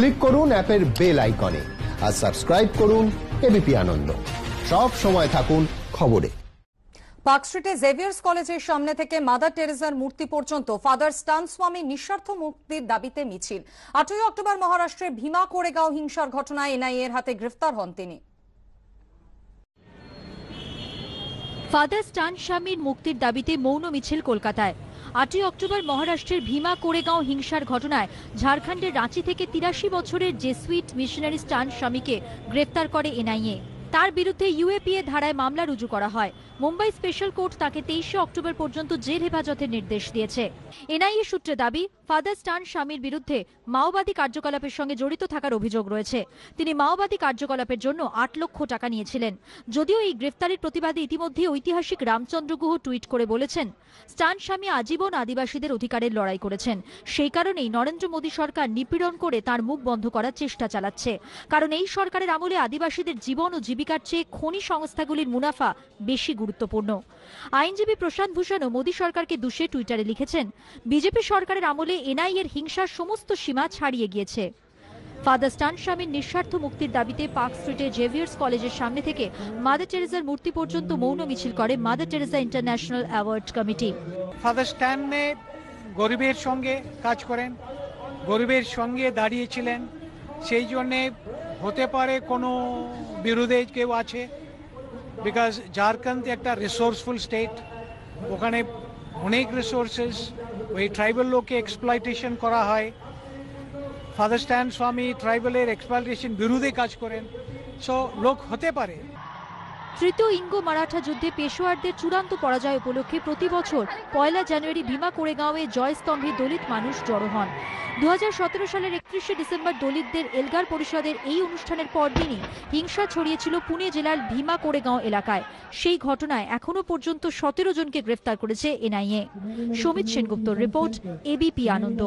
Click করুন অ্যাপের bell আইকনে আর সাবস্ক্রাইব করুন এবিপি আনন্দ। সব সময় থাকুন খবরে। পার্ক স্ট্রিটে জেভিয়ার্স কলেজের সামনে থেকে মাদার টেরেজার মূর্তি পর্যন্ত ফাদার স্টান স্বামী নিঃস্বার্থ মুক্তির দাবিতে মিছিল। 8ই অক্টোবর মহারাষ্ট্রের ভীমা কোরেগাঁও হিংসার ঘটনায় এনআইএ এর হাতে গ্রেফতার হন তিনি। ফাদার স্টান স্বামীর মুক্তির দাবিতে মৌন মিছিল কলকাতায়। 8ই অক্টোবর মহারাষ্ট্রের ভীমা কোরেগাঁও হিংসার ঘটনায় ঝাড়খণ্ডের রাঁচি থেকে 83 বছরের জেসুইট মিশনারি স্টান স্বামীকে গ্রেফতার করে এনআইএ। তার বিরুদ্ধে ইউএপিএ ধারায় মামলা রুজু করা হয়। মুম্বাই স্পেশাল কোর্ট তাকে 23 অক্টোবর পর্যন্ত জেল হেফাজতের নির্দেশ দিয়েছে। এনআইএ সূত্রে দাবি, ফাদার স্টান স্বামীর বিরুদ্ধে মাওবাদী কার্যকলাপের সঙ্গে জড়িত থাকার অভিযোগ রয়েছে। তিনি মাওবাদী কার্যকলাপের জন্য 8 লক্ষ টাকা নিয়েছিলেন। যদিও এই গ্রেফতারের প্রতিবাদে ইতিমধ্যে ঐতিহাসিক রামচন্দ্র গুহ টুইট করে বলেছেন, স্টান স্বামী আজীবন আদিবাসীদের অধিকারের লড়াই করেছেন। সেই কারণেই নরেন্দ্র মোদী সরকার নিপীড়ন করে তার মুখ বন্ধ করার চেষ্টা চালাচ্ছে। কারণ এই সরকারের আমলে আদিবাসীদের জীবন ও জীবিকার চেয়ে খনি সংস্থাগুলির মুনাফা বেশি গুরুত্বপূর্ণ। আইনজীবী প্রশান্ত ভূষণও মোদী সরকারকে দুষে টুইটারে লিখেছেন, বিজেপি সরকারের আমলে এনআইএর হিংসার সমস্ত সীমা ছাড়িয়ে গিয়েছে। ফাদার স্টান স্বামীর নিঃস্বার্থ মুক্তির দাবিতে পার্ক স্ট্রিটে জেভিয়ার্স কলেজের সামনে থেকে মাদার টেরেজার মূর্তি পর্যন্ত মৌন মিছিল করে Mother Teresa international award committee. Father Stan গরিবের সঙ্গে কাজ করেন, গরিবের সঙ্গে দাঁড়িয়েছিলেন। সেই জন্যে হতে পারে কোনো বিরোধী কেউ আছে, বিকজ ঝাড়খণ্ড একটা রিসোর্সফুল স্টেট, ওখানে অনেক রিসোর্সেস, ওই ট্রাইবাল লোককে এক্সপ্লয়টেশন করা হয়। ফাদার স্টান স্বামী ট্রাইবালের এক্সপ্লয়টেশন বিরুদ্ধে কাজ করেন, সো লোক হতে পারে। তৃতীয় ইঙ্গো মারাঠা যুদ্ধে পেশোয়ারদের চূড়ান্ত পরাজয় উপলক্ষে প্রতি বছর 1 জানুয়ারি ভীমা কোরেগাঁওয়ে জয়স্তম্ভে দলিত মানুষ জড়ো হন। 2017 সালের 31 ডিসেম্বর দলিতদের এলগার পরিষদের এই অনুষ্ঠানের পরদিনই হিংসা ছড়িয়েছিল পুনে জেলার ভীমা কোরেগাঁও এলাকায়। সেই ঘটনায় এখনো পর্যন্ত 17 জনকে গ্রেফতার করেছে এনআইএ। সমিত সেনগুপ্তর রিপোর্ট, এবিপি আনন্দ।